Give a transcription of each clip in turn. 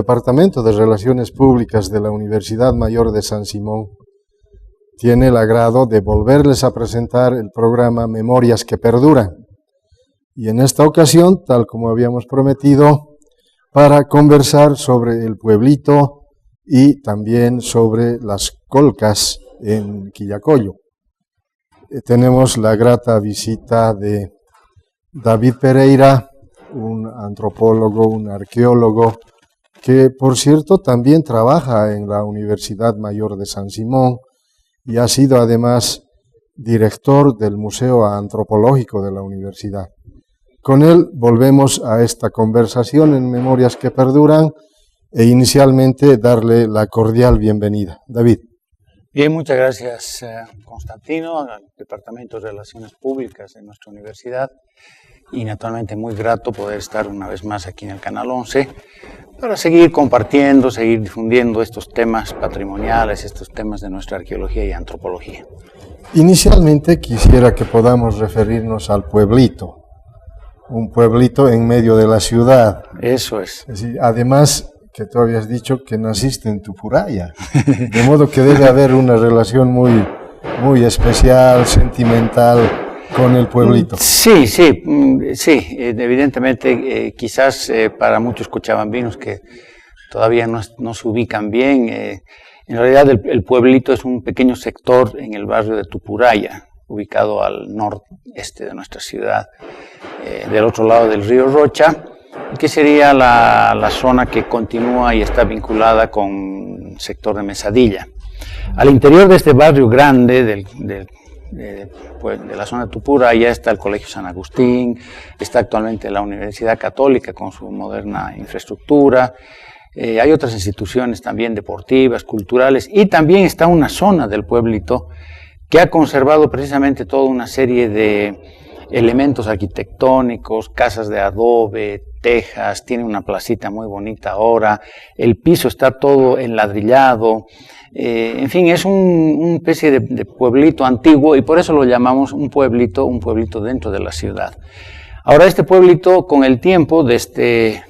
Departamento de Relaciones Públicas de la Universidad Mayor de San Simón tiene el agrado de volverles a presentar el programa Memorias que Perduran. Y en esta ocasión, tal como habíamos prometido, para conversar sobre el pueblito y también sobre las colcas en Quillacollo. Tenemos la grata visita de David Pereira, un antropólogo, un arqueólogo, que por cierto también trabaja en la Universidad Mayor de San Simón y ha sido además director del Museo Antropológico de la Universidad. Con él volvemos a esta conversación en Memorias que Perduran e inicialmente darle la cordial bienvenida. David. Bien, muchas gracias Constantino, al Departamento de Relaciones Públicas de nuestra universidad y naturalmente muy grato poder estar una vez más aquí en el Canal 11 para seguir compartiendo, seguir difundiendo estos temas patrimoniales, estos temas de nuestra arqueología y antropología. Inicialmente quisiera que podamos referirnos al pueblito, un pueblito en medio de la ciudad. Eso es. Es decir, además que tú habías dicho que naciste en Tupuraya, de modo que debe haber una relación muy especial, sentimental con el pueblito. Sí, evidentemente quizás para muchos cochabambinos que todavía no se ubican bien, en realidad el pueblito es un pequeño sector en el barrio de Tupuraya, ubicado al noreste de nuestra ciudad, del otro lado del río Rocha, que sería la zona que continúa y está vinculada con el sector de Mesadilla. Al interior de este barrio grande de la zona de Tupuraya está el Colegio San Agustín, está actualmente la Universidad Católica con su moderna infraestructura, hay otras instituciones también deportivas, culturales, y también está una zona del pueblito que ha conservado precisamente toda una serie de elementos arquitectónicos, casas de adobe, tejas, tiene una placita muy bonita ahora, el piso está todo enladrillado, en fin, es una especie de pueblito antiguo y por eso lo llamamos un pueblito dentro de la ciudad. Ahora este pueblito con el tiempo, desde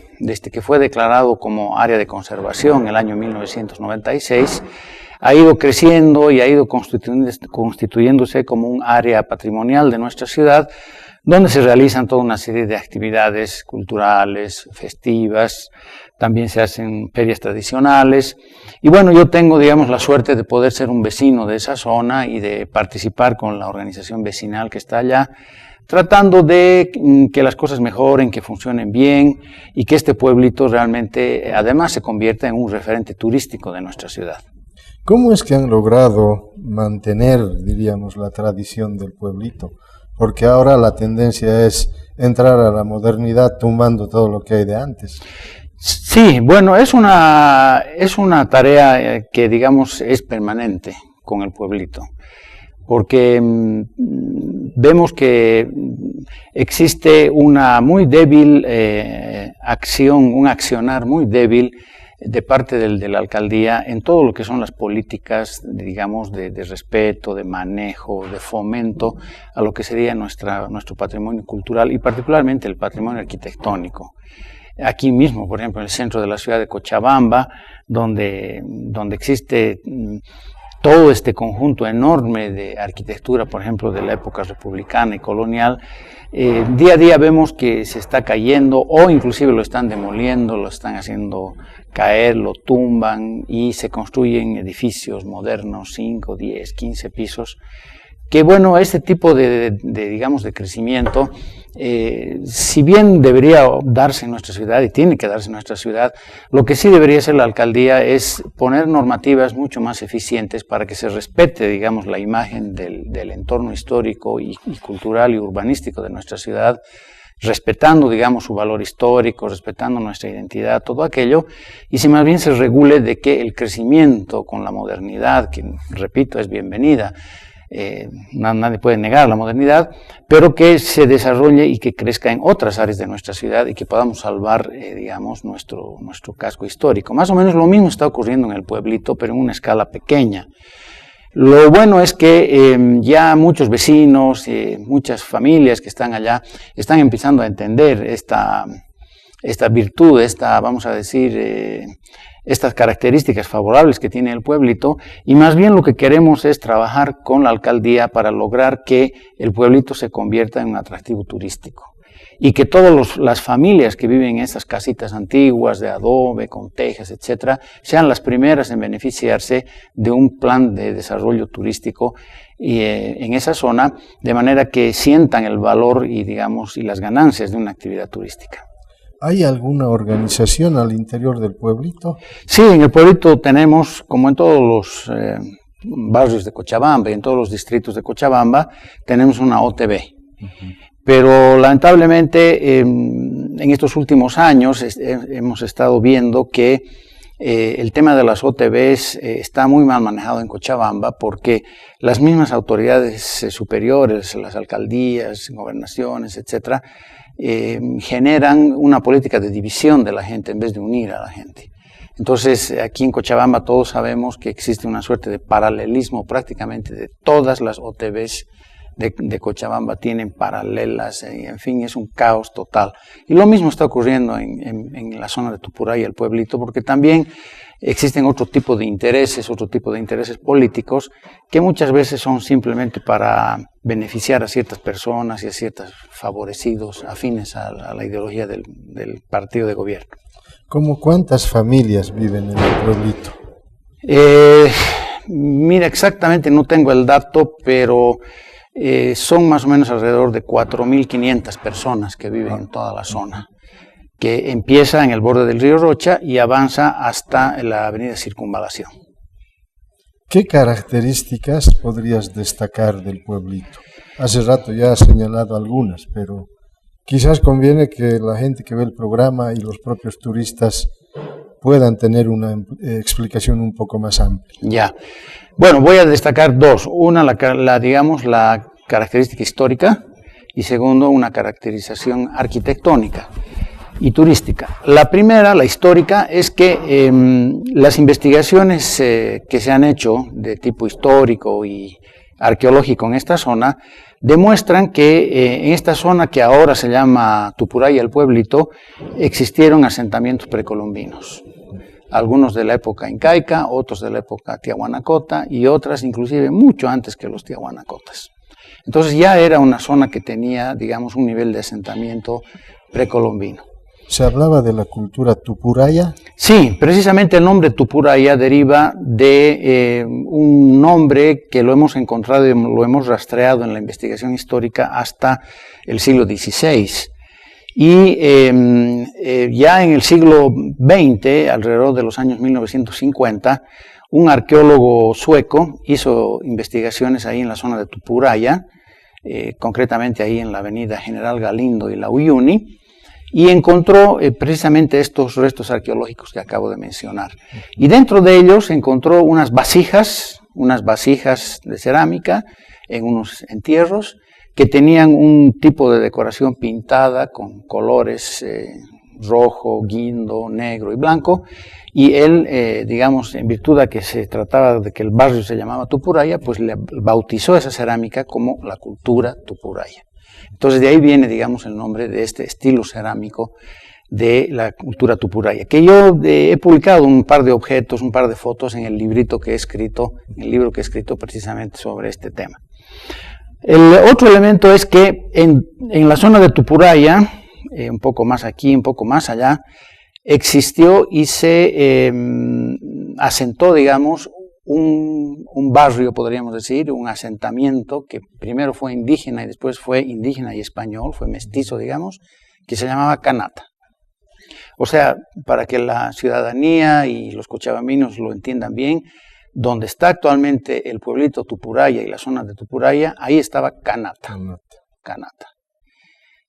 que fue declarado como área de conservación en el año 1996, ha ido creciendo y ha ido constituyéndose como un área patrimonial de nuestra ciudad, donde se realizan toda una serie de actividades culturales, festivas, también se hacen ferias tradicionales. Y bueno, yo tengo, digamos, la suerte de poder ser un vecino de esa zona y de participar con la organización vecinal que está allá, tratando de que las cosas mejoren, que funcionen bien y que este pueblito realmente, además, se convierta en un referente turístico de nuestra ciudad. ¿Cómo es que han logrado mantener, diríamos, la tradición del pueblito? Porque ahora la tendencia es entrar a la modernidad tumbando todo lo que hay de antes. Sí, bueno, es una tarea que, digamos, es permanente con el pueblito, porque vemos que existe una muy débil un accionar muy débil de parte de la alcaldía en todo lo que son las políticas, digamos, de respeto, de manejo, de fomento a lo que sería nuestro patrimonio cultural y particularmente el patrimonio arquitectónico. Aquí mismo, por ejemplo, en el centro de la ciudad de Cochabamba, donde existe todo este conjunto enorme de arquitectura, por ejemplo, de la época republicana y colonial, día a día vemos que se está cayendo o inclusive lo están demoliendo, lo están haciendo caer, lo tumban y se construyen edificios modernos, 5, 10, 15 pisos, que bueno, este tipo digamos, de crecimiento, si bien debería darse en nuestra ciudad y tiene que darse en nuestra ciudad, lo que sí debería hacer la alcaldía es poner normativas mucho más eficientes para que se respete, digamos, la imagen del entorno histórico y cultural y urbanístico de nuestra ciudad, respetando, digamos, su valor histórico, respetando nuestra identidad, todo aquello, y si más bien se regule de que el crecimiento con la modernidad, que repito, es bienvenida, nadie puede negar la modernidad, pero que se desarrolle y que crezca en otras áreas de nuestra ciudad y que podamos salvar, digamos, nuestro casco histórico. Más o menos lo mismo está ocurriendo en el pueblito, pero en una escala pequeña. Lo bueno es que ya muchos vecinos, muchas familias que están allá, están empezando a entender esta virtud, vamos a decir, estas características favorables que tiene el pueblito, y más bien lo que queremos es trabajar con la alcaldía para lograr que el pueblito se convierta en un atractivo turístico y que todas las familias que viven en estas casitas antiguas de adobe, con tejas, etcétera, sean las primeras en beneficiarse de un plan de desarrollo turístico en esa zona, de manera que sientan el valor y las ganancias de una actividad turística. ¿Hay alguna organización al interior del pueblito? Sí, en el pueblito tenemos, como en todos los barrios de Cochabamba y en todos los distritos de Cochabamba, tenemos una OTB. Pero lamentablemente en estos últimos años hemos estado viendo que el tema de las OTBs está muy mal manejado en Cochabamba porque las mismas autoridades superiores, las alcaldías, gobernaciones, etcétera, generan una política de división de la gente en vez de unir a la gente. Entonces, aquí en Cochabamba todos sabemos que existe una suerte de paralelismo prácticamente de todas las OTBs de Cochabamba, tienen paralelas, y en fin, es un caos total. Y lo mismo está ocurriendo en la zona de Tupuraya, el pueblito, porque también existen otro tipo de intereses políticos que muchas veces son simplemente para beneficiar a ciertas personas y a ciertos favorecidos afines a la ideología del partido de gobierno. ¿Cómo cuántas familias viven en el pueblito? Mira, exactamente no tengo el dato, pero son más o menos alrededor de 4.500 personas que viven en toda la zona, que empieza en el borde del río Rocha y avanza hasta la avenida Circunvalación. ¿Qué características podrías destacar del pueblito? Hace rato ya has señalado algunas, pero quizás conviene que la gente que ve el programa y los propios turistas puedan tener una explicación un poco más amplia. Ya. Bueno, voy a destacar dos. Una, la característica histórica, y segundo, una caracterización arquitectónica y turística. La primera, la histórica, es que las investigaciones que se han hecho de tipo histórico y arqueológico en esta zona demuestran que en esta zona que ahora se llama Tupuraya, el pueblito, existieron asentamientos precolombinos. Algunos de la época incaica, otros de la época tiahuanacota y otras inclusive mucho antes que los tiahuanacotas. Entonces ya era una zona que tenía, digamos, un nivel de asentamiento precolombino. ¿Se hablaba de la cultura Tupuraya? Sí, precisamente el nombre Tupuraya deriva de un nombre que lo hemos encontrado y lo hemos rastreado en la investigación histórica hasta el siglo XVI. Y ya en el siglo XX, alrededor de los años 1950, un arqueólogo sueco hizo investigaciones ahí en la zona de Tupuraya, concretamente ahí en la avenida General Galindo y la Uyuni, y encontró precisamente estos restos arqueológicos que acabo de mencionar. Y dentro de ellos encontró unas vasijas de cerámica en unos entierros que tenían un tipo de decoración pintada con colores rojo, guindo, negro y blanco, y él, digamos, en virtud de que se trataba de que el barrio se llamaba Tupuraya, pues le bautizó esa cerámica como la cultura Tupuraya. Entonces de ahí viene, digamos, el nombre de este estilo cerámico de la cultura Tupuraya, que yo he publicado un par de objetos, un par de fotos en el librito que he escrito, en el libro que he escrito precisamente sobre este tema. El otro elemento es que en la zona de Tupuraya, un poco más aquí, un poco más allá, existió y se asentó, digamos, un barrio, podríamos decir, un asentamiento que primero fue indígena y después fue indígena y español, fue mestizo, digamos, que se llamaba Canata. O sea, para que la ciudadanía y los cochabambinos lo entiendan bien, donde está actualmente el pueblito Tupuraya y la zona de Tupuraya, ahí estaba Canata.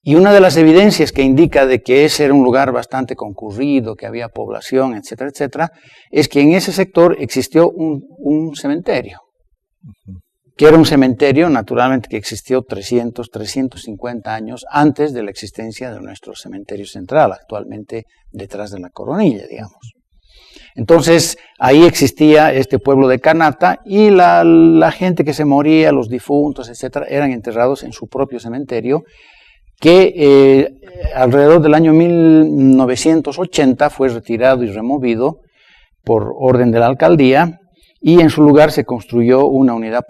Y una de las evidencias que indica de que ese era un lugar bastante concurrido, que había población, etcétera, etcétera, es que en ese sector existió un cementerio, que era un cementerio naturalmente que existió 350 años antes de la existencia de nuestro cementerio central, actualmente detrás de la Coronilla, digamos. Entonces, ahí existía este pueblo de Canata y la gente que se moría, los difuntos, etcétera, eran enterrados en su propio cementerio, que alrededor del año 1980 fue retirado y removido por orden de la alcaldía, y en su lugar se construyó una unidad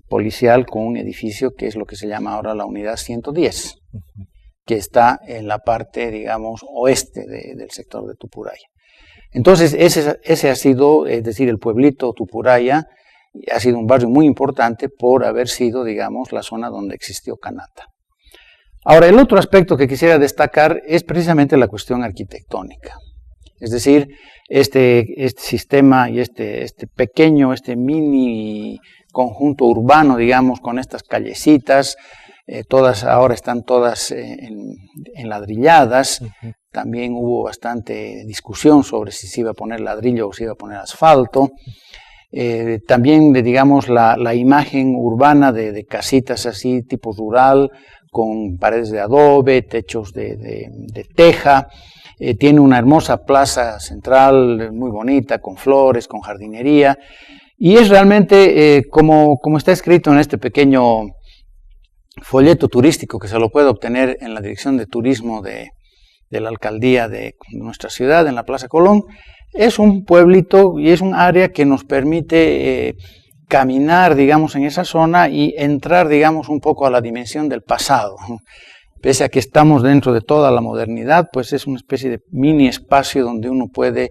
policial con un edificio que es lo que se llama ahora la unidad 110, que está en la parte, digamos, oeste del sector de Tupuraya. Entonces, ese ha sido, es decir, el pueblito Tupuraya ha sido un barrio muy importante por haber sido, digamos, la zona donde existió Kanata. Ahora, el otro aspecto que quisiera destacar es precisamente la cuestión arquitectónica. Es decir, este sistema y este mini conjunto urbano, digamos, con estas callecitas, ahora están todas enladrilladas. También hubo bastante discusión sobre si se iba a poner ladrillo o si iba a poner asfalto. También, digamos, la imagen urbana de casitas así, tipo rural, con paredes de adobe, techos de teja. Tiene una hermosa plaza central, muy bonita, con flores, con jardinería. Y es realmente, como está escrito en este pequeño folleto turístico, que se lo puede obtener en la Dirección de Turismo de la alcaldía de nuestra ciudad, en la Plaza Colón, es un pueblito y es un área que nos permite caminar, digamos, en esa zona y entrar, digamos, un poco a la dimensión del pasado. Pese a que estamos dentro de toda la modernidad, pues es una especie de mini espacio donde uno puede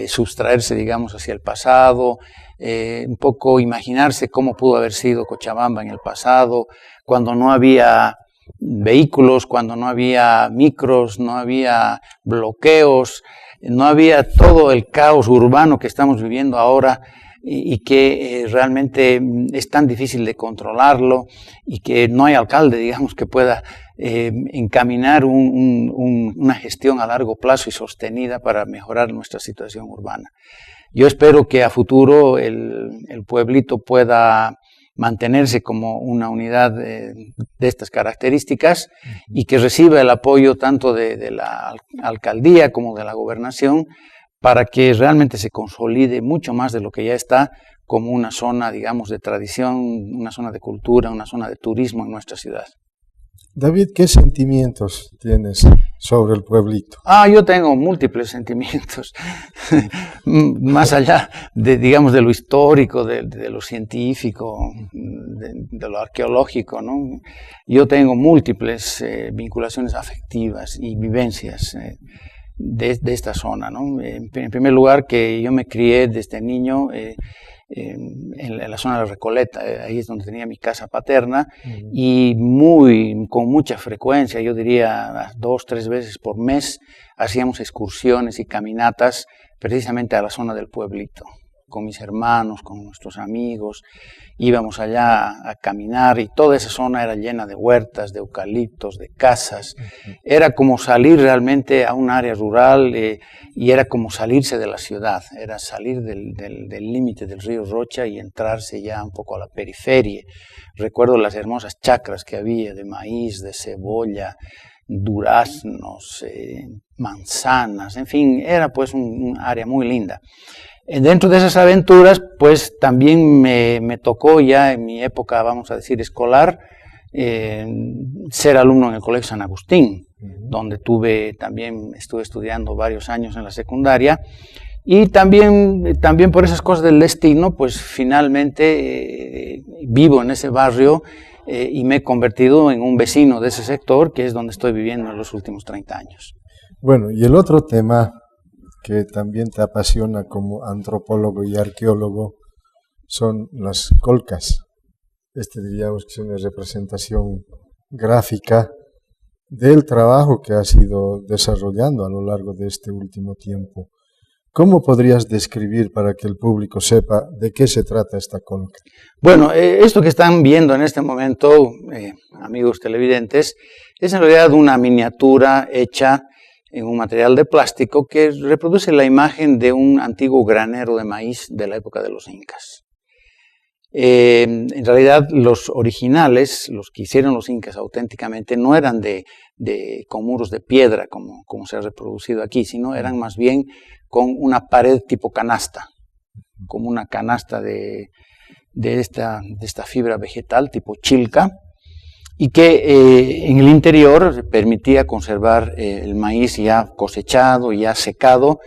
sustraerse, digamos, hacia el pasado, un poco imaginarse cómo pudo haber sido Cochabamba en el pasado, cuando no había vehículos, cuando no había micros, no había bloqueos, no había todo el caos urbano que estamos viviendo ahora y que realmente es tan difícil de controlarlo y que no hay alcalde, digamos, que pueda encaminar una gestión a largo plazo y sostenida para mejorar nuestra situación urbana. Yo espero que a futuro el pueblito pueda mantenerse como una unidad de estas características y que reciba el apoyo tanto de la alcaldía como de la gobernación para que realmente se consolide mucho más de lo que ya está como una zona, digamos, de tradición, una zona de cultura, una zona de turismo en nuestra ciudad. David, ¿qué sentimientos tienes sobre el pueblito? Yo tengo múltiples sentimientos, más allá digamos, de lo histórico, de lo científico, de lo arqueológico, ¿no? Yo tengo múltiples vinculaciones afectivas y vivencias de esta zona, ¿no? En primer lugar, que yo me crié desde niño en la zona de la Recoleta, ahí es donde tenía mi casa paterna, y con mucha frecuencia, yo diría 2 o 3 veces por mes, hacíamos excursiones y caminatas precisamente a la zona del pueblito, con mis hermanos, con nuestros amigos, íbamos allá a caminar y toda esa zona era llena de huertas, de eucaliptos, de casas. Era como salir realmente a un área rural y era como salirse de la ciudad, era salir del límite del río Rocha y entrarse ya un poco a la periferia. Recuerdo las hermosas chacras que había de maíz, de cebolla, duraznos, manzanas, en fin, era pues un área muy linda. Dentro de esas aventuras, pues también me tocó ya en mi época, vamos a decir, escolar, ser alumno en el Colegio San Agustín, donde estuve estudiando varios años en la secundaria, y también por esas cosas del destino, pues finalmente vivo en ese barrio y me he convertido en un vecino de ese sector, que es donde estoy viviendo en los últimos 30 años. Bueno, y el otro tema que también te apasiona como antropólogo y arqueólogo son las colcas. Diríamos que es una representación gráfica del trabajo que has ido desarrollando a lo largo de este último tiempo. ¿Cómo podrías describir para que el público sepa de qué se trata esta colca? Bueno, esto que están viendo en este momento, amigos televidentes, es en realidad una miniatura hecha en un material de plástico que reproduce la imagen de un antiguo granero de maíz de la época de los incas. En realidad los originales, los que hicieron los incas auténticamente, no eran con muros de piedra como se ha reproducido aquí, sino eran más bien con una pared tipo canasta, como una canasta de esta fibra vegetal tipo chilca, y que en el interior permitía conservar el maíz ya cosechado, ya secado,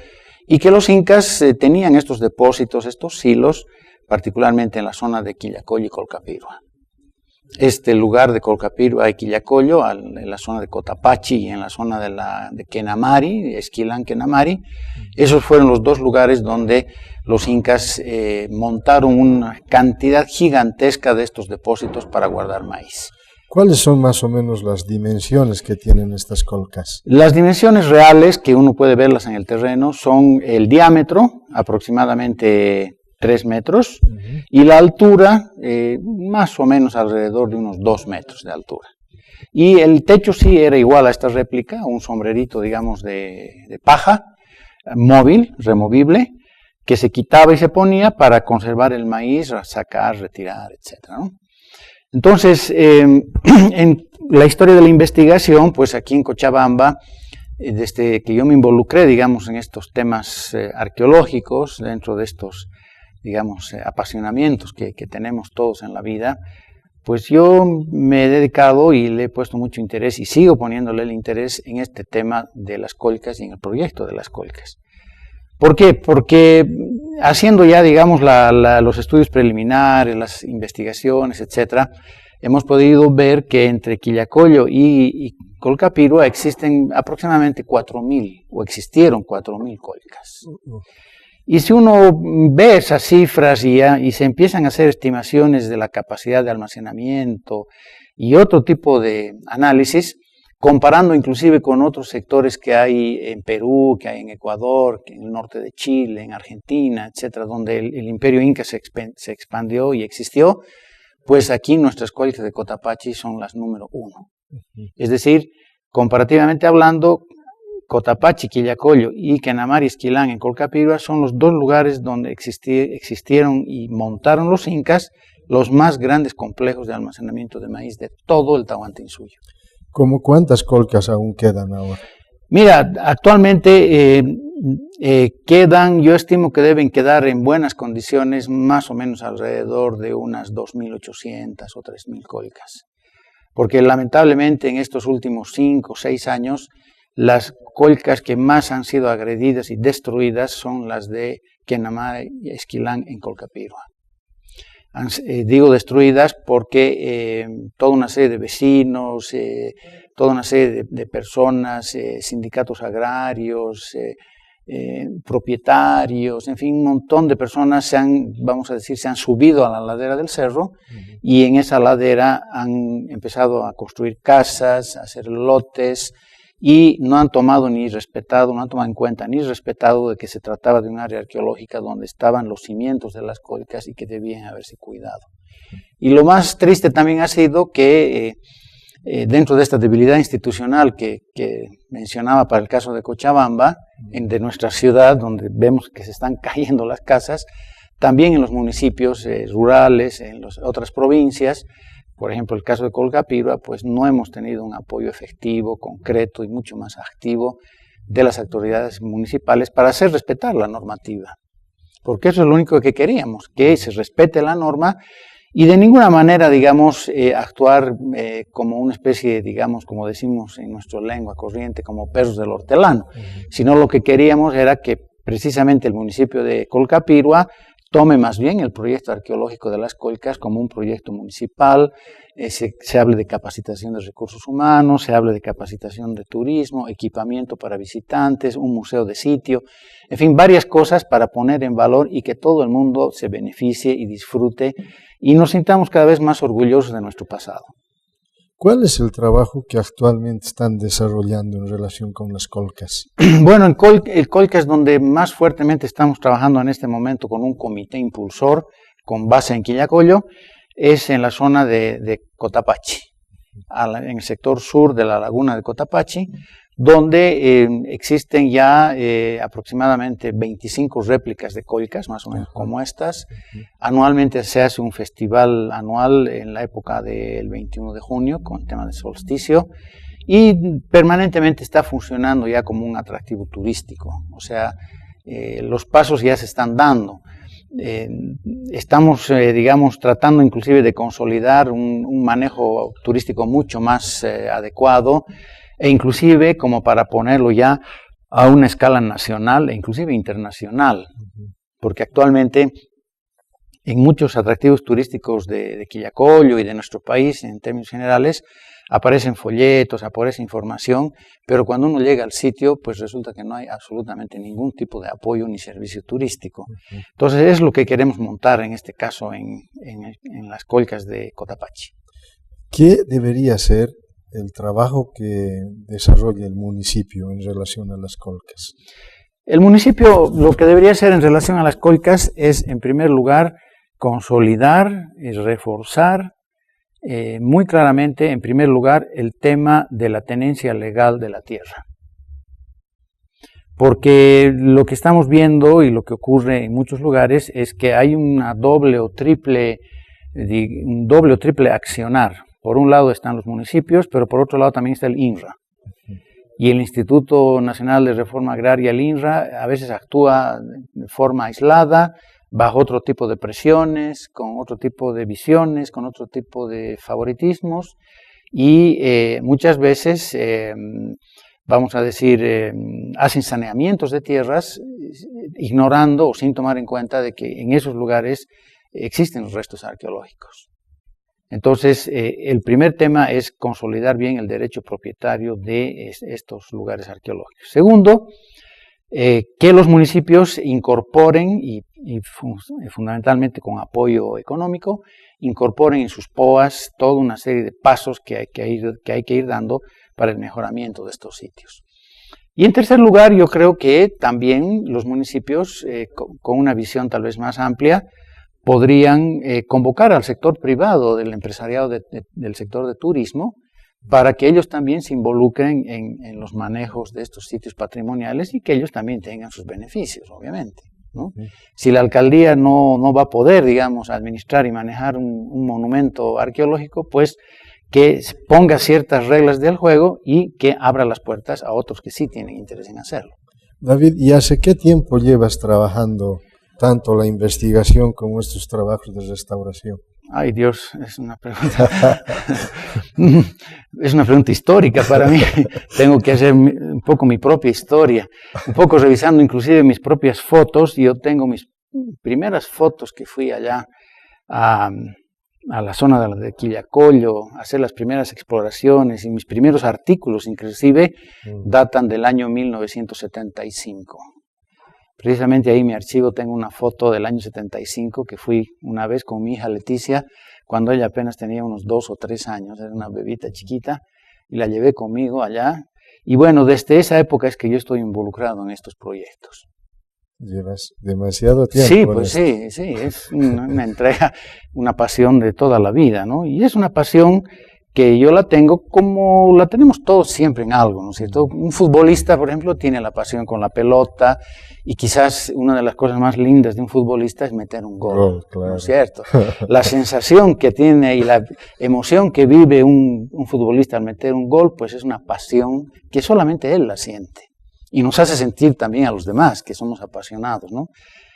y que los incas tenían estos depósitos, estos silos, particularmente en la zona de Quillacollo y Colcapirua. Este lugar de Colcapirua y Quillacollo, en la zona de Cotapachi y en la zona de Quenamari, Esquilán, Quenamari, esos fueron los dos lugares donde los incas montaron una cantidad gigantesca de estos depósitos para guardar maíz. ¿Cuáles son más o menos las dimensiones que tienen estas colcas? Las dimensiones reales, que uno puede verlas en el terreno, son el diámetro, aproximadamente 3 metros, y la altura, más o menos alrededor de unos 2 metros de altura. Y el techo sí era igual a esta réplica, un sombrerito, digamos, de paja, móvil, removible, que se quitaba y se ponía para conservar el maíz, sacar, retirar, etc., ¿no? Entonces, en la historia de la investigación, pues aquí en Cochabamba, desde que yo me involucré, digamos, en estos temas arqueológicos, dentro de estos, digamos, apasionamientos que tenemos todos en la vida, pues yo me he dedicado y le he puesto mucho interés y sigo poniéndole el interés en este tema de las colcas y en el proyecto de las colcas. ¿Por qué? Porque haciendo ya, digamos, los estudios preliminares, las investigaciones, etcétera, hemos podido ver que entre Quillacollo y Colcapirua existen aproximadamente 4.000, o existieron 4.000 colcas. Y si uno ve esas cifras y se empiezan a hacer estimaciones de la capacidad de almacenamiento y otro tipo de análisis, comparando inclusive con otros sectores que hay en Perú, que hay en Ecuador, que en el norte de Chile, en Argentina, etcétera, donde el imperio inca se expandió y existió, pues aquí nuestras colcas de Cotapachi son las número 1. Es decir, comparativamente hablando, Cotapachi, Quillacollo y Quenamari, Esquilán en Colcapirua son los dos lugares donde existieron y montaron los incas los más grandes complejos de almacenamiento de maíz de todo el Tahuantinsuyo. ¿Cómo cuántas colcas aún quedan ahora? Mira, actualmente quedan, yo estimo que deben quedar en buenas condiciones más o menos alrededor de unas 2.800 o 3.000 colcas. Porque lamentablemente en estos últimos 5 o 6 años, las colcas que más han sido agredidas y destruidas son las de Quenamari y Esquilán en Colcapirua. Digo destruidas porque toda una serie de vecinos, toda una serie de personas, sindicatos agrarios, propietarios, en fin, un montón de personas se han subido a la ladera del cerro y en esa ladera han empezado a construir casas, a hacer lotes y no han tomado en cuenta ni respetado de que se trataba de un área arqueológica donde estaban los cimientos de las colcas y que debían haberse cuidado. Y lo más triste también ha sido que dentro de esta debilidad institucional que mencionaba para el caso de Cochabamba, de nuestra ciudad, donde vemos que se están cayendo las casas, también en los municipios rurales, en las otras provincias, por ejemplo, el caso de Colcapirua, pues no hemos tenido un apoyo efectivo, concreto y mucho más activo de las autoridades municipales para hacer respetar la normativa. Porque eso es lo único que queríamos, que se respete la norma y de ninguna manera, digamos, actuar como una especie, digamos, como decimos en nuestra lengua corriente, como perros del hortelano, sino lo que queríamos era que precisamente el municipio de Colcapirua tome más bien el proyecto arqueológico de las colcas como un proyecto municipal, se hable de capacitación de recursos humanos, se hable de capacitación de turismo, equipamiento para visitantes, un museo de sitio, en fin, varias cosas para poner en valor y que todo el mundo se beneficie y disfrute y nos sintamos cada vez más orgullosos de nuestro pasado. ¿Cuál es el trabajo que actualmente están desarrollando en relación con las colcas? Bueno, el colca es donde más fuertemente estamos trabajando en este momento con un comité impulsor con base en Quillacollo, es en la zona de Cotapachi, en el sector sur de la laguna de Cotapachi, donde existen ya aproximadamente 25 réplicas de colcas, más o menos como estas. Anualmente se hace un festival anual en la época del 21 de junio con tema de solsticio y permanentemente está funcionando ya como un atractivo turístico, o sea, los pasos ya se están dando. estamos, digamos, tratando inclusive de consolidar un manejo turístico mucho más adecuado e inclusive como para ponerlo ya a una escala nacional e inclusive internacional, porque actualmente en muchos atractivos turísticos de Quillacollo y de nuestro país en términos generales aparecen folletos, aparece información, pero cuando uno llega al sitio pues resulta que no hay absolutamente ningún tipo de apoyo ni servicio turístico. Entonces es lo que queremos montar en este caso en las Colcas de Cotapaxi. ¿Qué debería ser el trabajo que desarrolla el municipio en relación a las Colcas? El municipio lo que debería hacer en relación a las Colcas es, en primer lugar, consolidar y reforzar muy claramente, en primer lugar, el tema de la tenencia legal de la tierra. Porque lo que estamos viendo y lo que ocurre en muchos lugares es que hay un doble o triple accionar. Por un lado están los municipios, pero por otro lado también está el INRA. Y el Instituto Nacional de Reforma Agraria, el INRA, a veces actúa de forma aislada, bajo otro tipo de presiones, con otro tipo de visiones, con otro tipo de favoritismos, y muchas veces, vamos a decir, hacen saneamientos de tierras, ignorando o sin tomar en cuenta de que en esos lugares existen los restos arqueológicos. Entonces, el primer tema es consolidar bien el derecho propietario de estos lugares arqueológicos. Segundo, que los municipios incorporen, y fundamentalmente con apoyo económico, incorporen en sus POAs toda una serie de pasos que hay que ir dando para el mejoramiento de estos sitios. Y en tercer lugar, yo creo que también los municipios, con una visión tal vez más amplia, podrían convocar al sector privado, del empresariado del sector de turismo, para que ellos también se involucren en los manejos de estos sitios patrimoniales y que ellos también tengan sus beneficios, obviamente, ¿no? Si la alcaldía no va a poder, digamos, administrar y manejar un monumento arqueológico, pues que ponga ciertas reglas del juego y que abra las puertas a otros que sí tienen interés en hacerlo. David, ¿y hace qué tiempo llevas trabajando tanto la investigación como estos trabajos de restauración? Ay Dios, es una pregunta histórica para mí. Tengo que hacer un poco mi propia historia, un poco revisando inclusive mis propias fotos. Yo tengo mis primeras fotos que fui allá a la zona de Quillacollo, a hacer las primeras exploraciones, y mis primeros artículos inclusive datan del año 1975. Precisamente ahí en mi archivo tengo una foto del año 75 que fui una vez con mi hija Leticia, cuando ella apenas tenía unos 2 o 3 años, era una bebita chiquita, y la llevé conmigo allá. Y bueno, desde esa época es que yo estoy involucrado en estos proyectos. Llevas demasiado tiempo. Sí, pues sí, es una entrega, una pasión de toda la vida, ¿no? Y es una pasión que yo la tengo como la tenemos todos siempre en algo, ¿no es cierto? Un futbolista, por ejemplo, tiene la pasión con la pelota, y quizás una de las cosas más lindas de un futbolista es meter un gol, claro. ¿No es cierto? La sensación que tiene y la emoción que vive un futbolista al meter un gol, pues es una pasión que solamente él la siente, y nos hace sentir también a los demás, que somos apasionados, ¿no?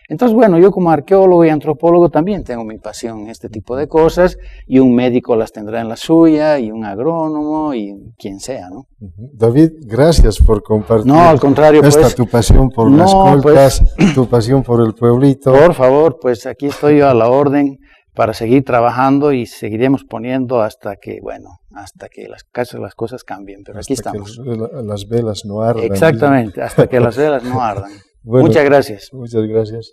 Entonces, bueno, yo como arqueólogo y antropólogo también tengo mi pasión en este tipo de cosas, y un médico las tendrá en la suya, y un agrónomo, y quien sea, ¿no? David, gracias por compartir. No, al contrario, pues, tu pasión por las Colcas, pues, tu pasión por el pueblito. Por favor, pues aquí estoy yo a la orden para seguir trabajando, y seguiremos poniendo hasta que las cosas cambien, pero aquí estamos. Hasta que las velas no ardan. Exactamente, hasta que las velas no ardan. Bueno, muchas gracias. Muchas gracias.